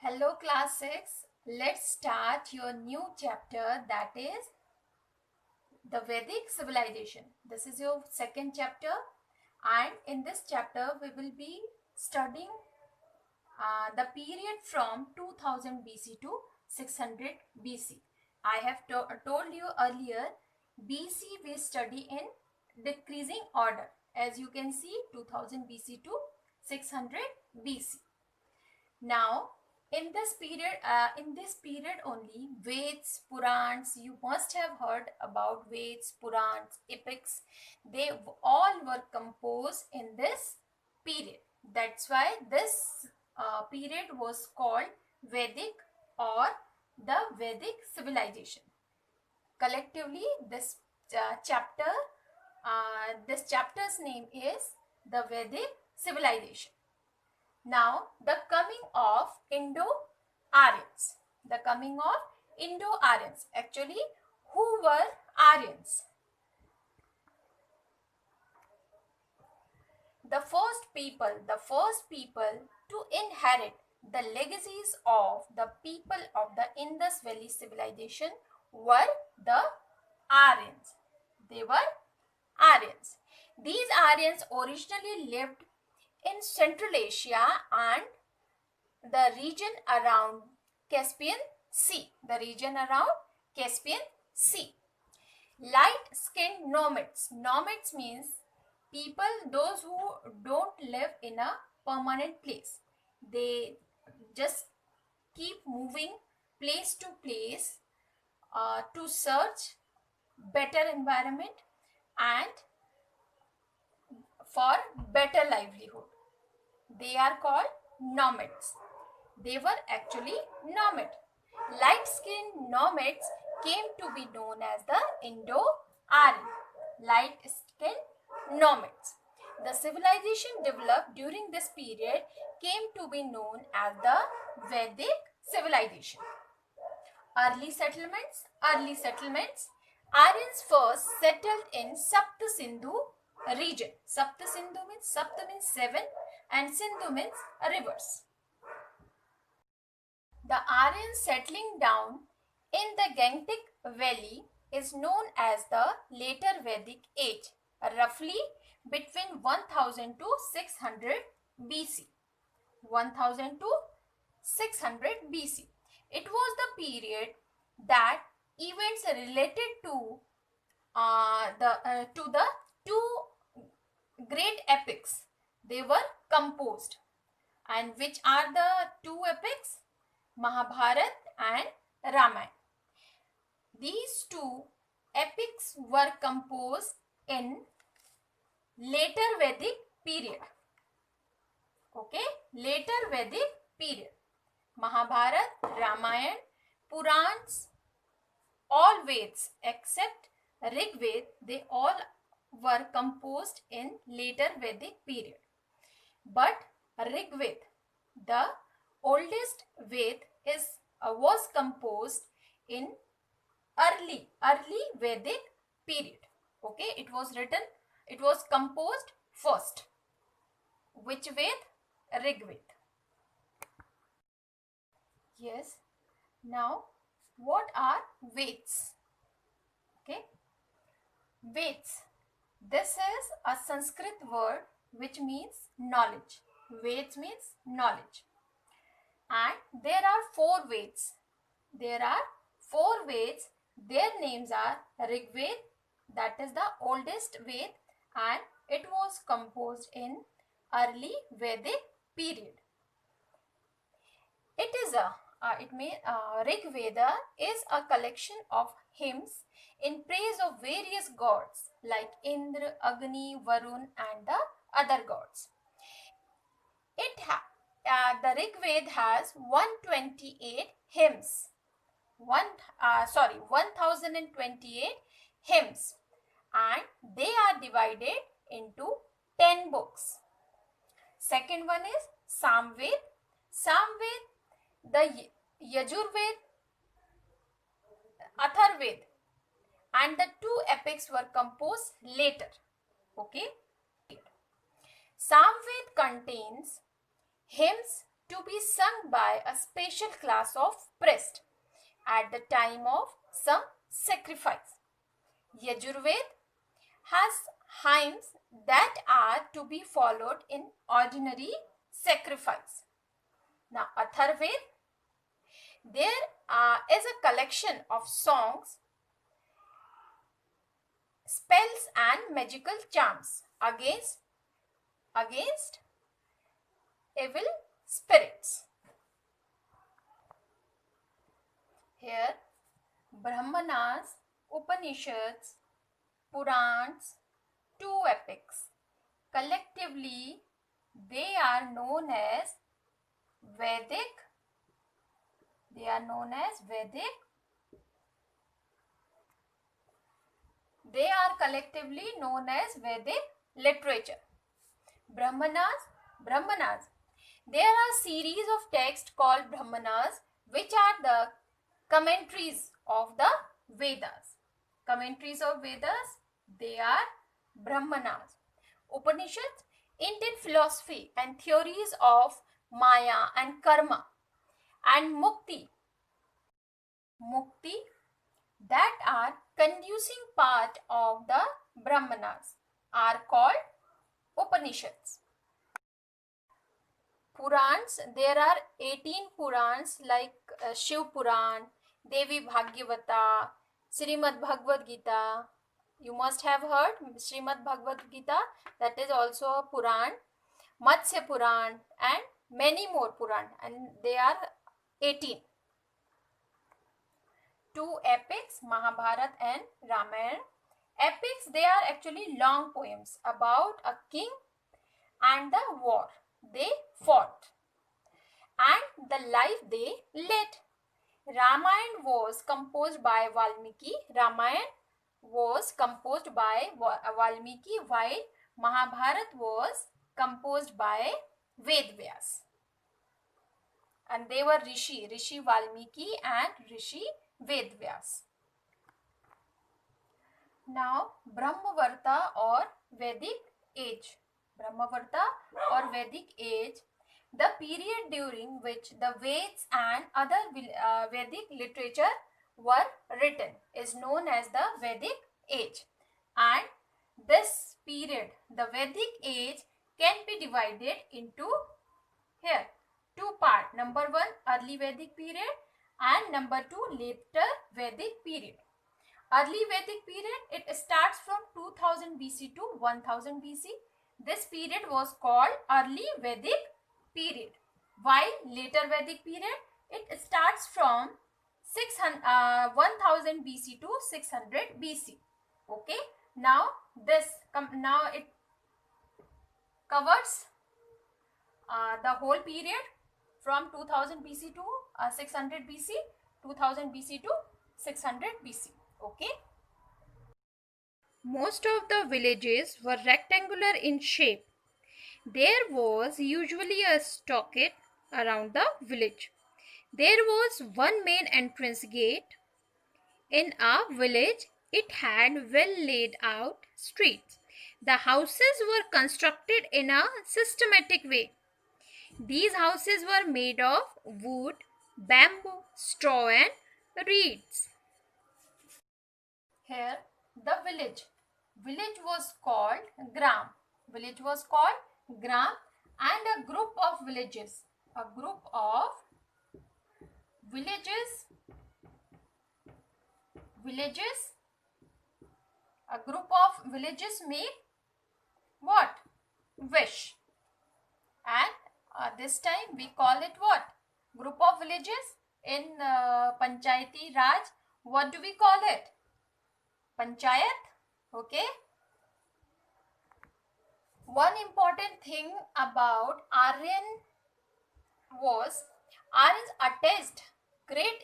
Hello class 6. Let's start your new chapter, that is the Vedic civilization. This is your second chapter, and in this chapter we will be studying the period from 2000 BC to 600 BC. I have told you earlier, BC we study in decreasing order. As you can see, 2000 BC to 600 BC. Now, in this period only, Veds, Purans, you must have heard about Veds, Purans, epics. They all were composed in this period. That's why this period was called Vedic or the Vedic civilization. Collectively, this chapter's name is the Vedic civilization. Now, the coming of Indo-Aryans. The coming of Indo-Aryans. Actually, who were Aryans? The first people to inherit the legacies of the people of the Indus Valley civilization were the Aryans. They were Aryans. These Aryans originally lived in Central Asia and the region around Caspian Sea. Light-skinned nomads. Nomads means people, those who don't live in a permanent place. They just keep moving place to place to search better environment and for better livelihood. They are called nomads. They were actually nomad. Light-skinned nomads came to be known as the Indo-Aryan. Light-skinned nomads. The civilization developed during this period came to be known as the Vedic civilization. Early settlements. Aryans first settled in Sapta Sindhu region. Sapta means 7 and Sindhu means rivers. The Aryans settling down in the Gangetic Valley is known as the later Vedic age, roughly between 1000 to 600 BC. 1000 to 600 BC. It was the period that events related to the two great epics, they were composed. And which are the two epics? Mahabharat and Ramayana. These two epics were composed in later Vedic period. Okay, later Vedic period. Mahabharat, Ramayana, Purans, all Veds except Rig Ved, they all were composed in later Vedic period. But Rig Ved, the oldest Ved, was composed in early Vedic period. Okay, it was composed first. Which Ved? Rig Ved. Yes. Now, what are Veds? Okay. Veds. This is a Sanskrit word which means knowledge. Veds means knowledge. And there are 4 Veds. Their names are Rig Ved, that is the oldest Ved, and it was composed in early Vedic period. Rig Veda is a collection of hymns in praise of various gods like Indra, Agni, Varun and the other gods. The Rig Veda has 128 hymns. 1028 hymns, and they are divided into 10 books. Second one is Samved. The Yajurved, Atharved, and the 2 epics were composed later. Okay. Samved contains hymns to be sung by a special class of priest at the time of some sacrifice. Yajurved has hymns that are to be followed in ordinary sacrifice. Now, Atharved, there is a collection of songs, spells and magical charms against evil spirits. Here, Brahmanas, Upanishads, Purans, two epics. Collectively, they are known as Vedic. They are known as Vedic. They are collectively known as Vedic literature. Brahmanas. There are series of texts called Brahmanas, which are the commentaries of the Vedas. Commentaries of Vedas, they are Brahmanas. Upanishads, Indian philosophy and theories of Maya and Karma, and Mukti that are conducing part of the Brahmanas are called Upanishads. Purans, there are 18 Purans like Shiv Puran, Devi Bhagavata, Srimad Bhagavad Gita. You must have heard Srimad Bhagavad Gita, that is also a Puran, Matsya Puran, and many more Puran, and they are 18. Two epics, Mahabharata and Ramayana. Epics, they are actually long poems about a king and the war they fought and the life they led. Ramayana was composed by Valmiki. While Mahabharata was composed by Vedvyas. And they were Rishi Valmiki and Rishi Vedvyas. Now, Brahmavarta or Vedic age. The period during which the Veds and other Vedic literature were written is known as the Vedic age. And this period, the Vedic age, can be divided into here two parts. Number 1, early Vedic period, and number 2, later Vedic period. Early Vedic period, it starts from 2000 BC to 1000 BC. This period was called early Vedic period. While later Vedic period, it starts from 1000 BC to 600 BC. Okay. Now it covers the whole period from 2000 BC to 600 BC, 2000 BC to 600 BC. Okay. Most of the villages were rectangular in shape. There was usually a stockade around the village. There was one main entrance gate. In a village, it had well laid out streets. The houses were constructed in a systematic way. These houses were made of wood, bamboo, straw, and reeds. Here, the village was called Gram. And a group of villages. A group of villages make what? Wish. And this time we call it what? Group of villages. In Panchayati Raj, what do we call it? Panchayat. Okay. One important thing about Aryan was Aryan attached great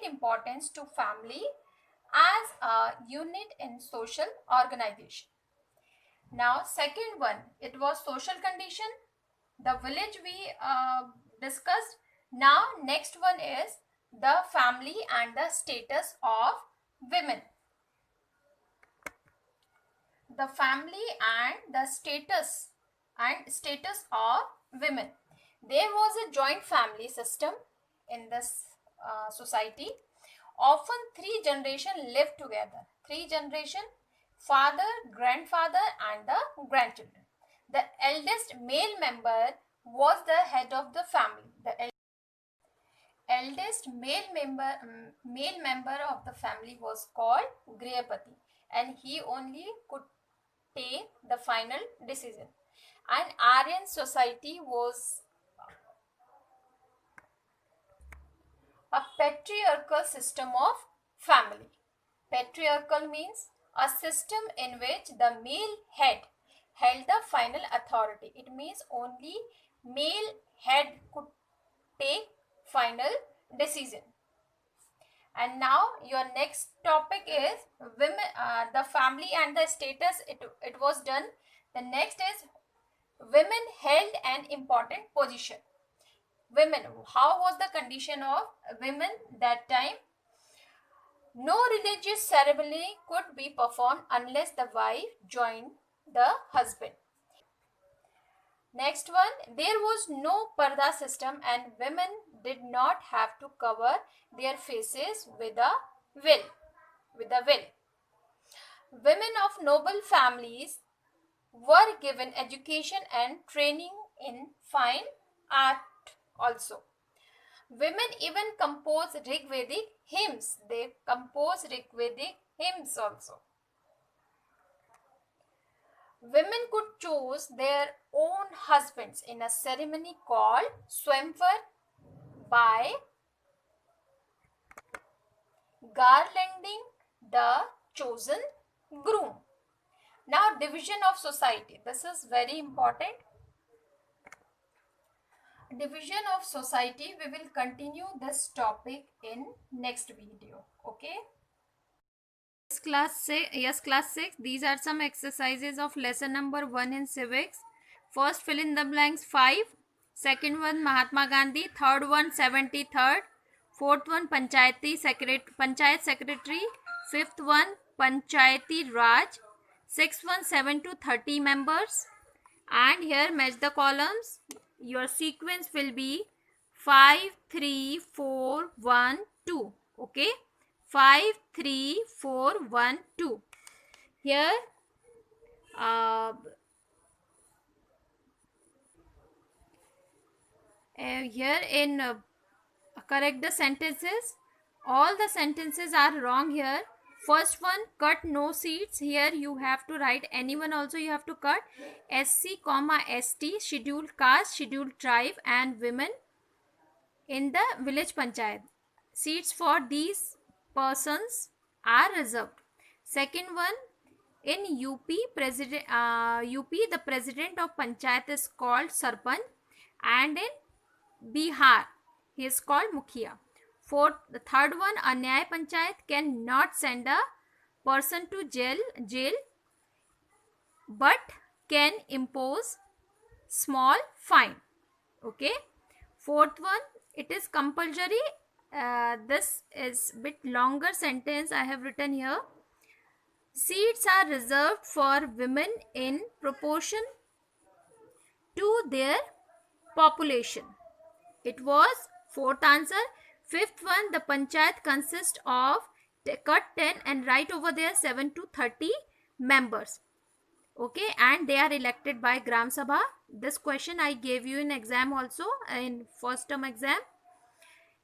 importance to family as a unit in social organization. Now, second one, it was social condition. The village we discussed. Now, next one is the family and the status of women. The family and the status of women. There was a joint family system in this society. Often three generations lived together. Three generations, father, grandfather, and the grandchildren. The eldest male member was the head of the family. The eldest male member of the family was called Grihapati, and he only could take the final decision. And Aryan society was a patriarchal system of family. Patriarchal means a system in which the male head held the final authority. It means only male head could take final decision. And now your next topic is women, the family and the status. It was done. The next is women held an important position. Women, how was the condition of women that time? No religious ceremony could be performed unless the wife joined the husband. Next one, there was no parda system and women did not have to cover their faces with a veil. Women of noble families were given education and training in fine art also. Women even composed Rigvedic hymns. They composed Rigvedic hymns also. Women could choose their own husbands in a ceremony called Swamvar by garlanding the chosen groom. Now, division of society. This is very important. Division of society. We will continue this topic in next video. Okay. Class 6. These are some exercises of lesson number 1 in civics. First, fill in the blanks 5. Second one, Mahatma Gandhi. Third one, 73rd. Fourth one, Panchayat Secretary. Fifth one, Panchayati Raj. Sixth one, 7 to 30 members. And here match the columns. Your sequence will be 5, 3, 4, 1, 2. Okay. 5, 3, 4, 1, 2. Here, correct the sentences. All the sentences are wrong here. First one, cut no seats. Here you have to write anyone also you have to cut. SC, ST, scheduled caste, scheduled tribe and women in the village panchayat. Seats for these persons are reserved. Second one, in UP, the president of panchayat is called Sarpanch, and in Bihar, he is called Mukhiya. The third one, a Nyay Panchayat cannot send a person to jail, but can impose small fine. Okay. Fourth one, it is compulsory. This is bit longer sentence I have written here. Seats are reserved for women in proportion to their population. It was fourth answer. Fifth one, the panchayat consists of cut 10 and write over there 7 to 30 members. Okay, and they are elected by Gram Sabha. This question I gave you in exam also, in first term exam.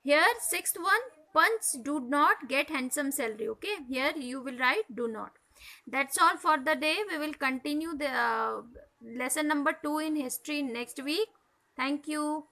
Here, sixth one, punch do not get handsome salary. Okay, here you will write do not. That's all for the day. We will continue the lesson number 2 in history next week. Thank you.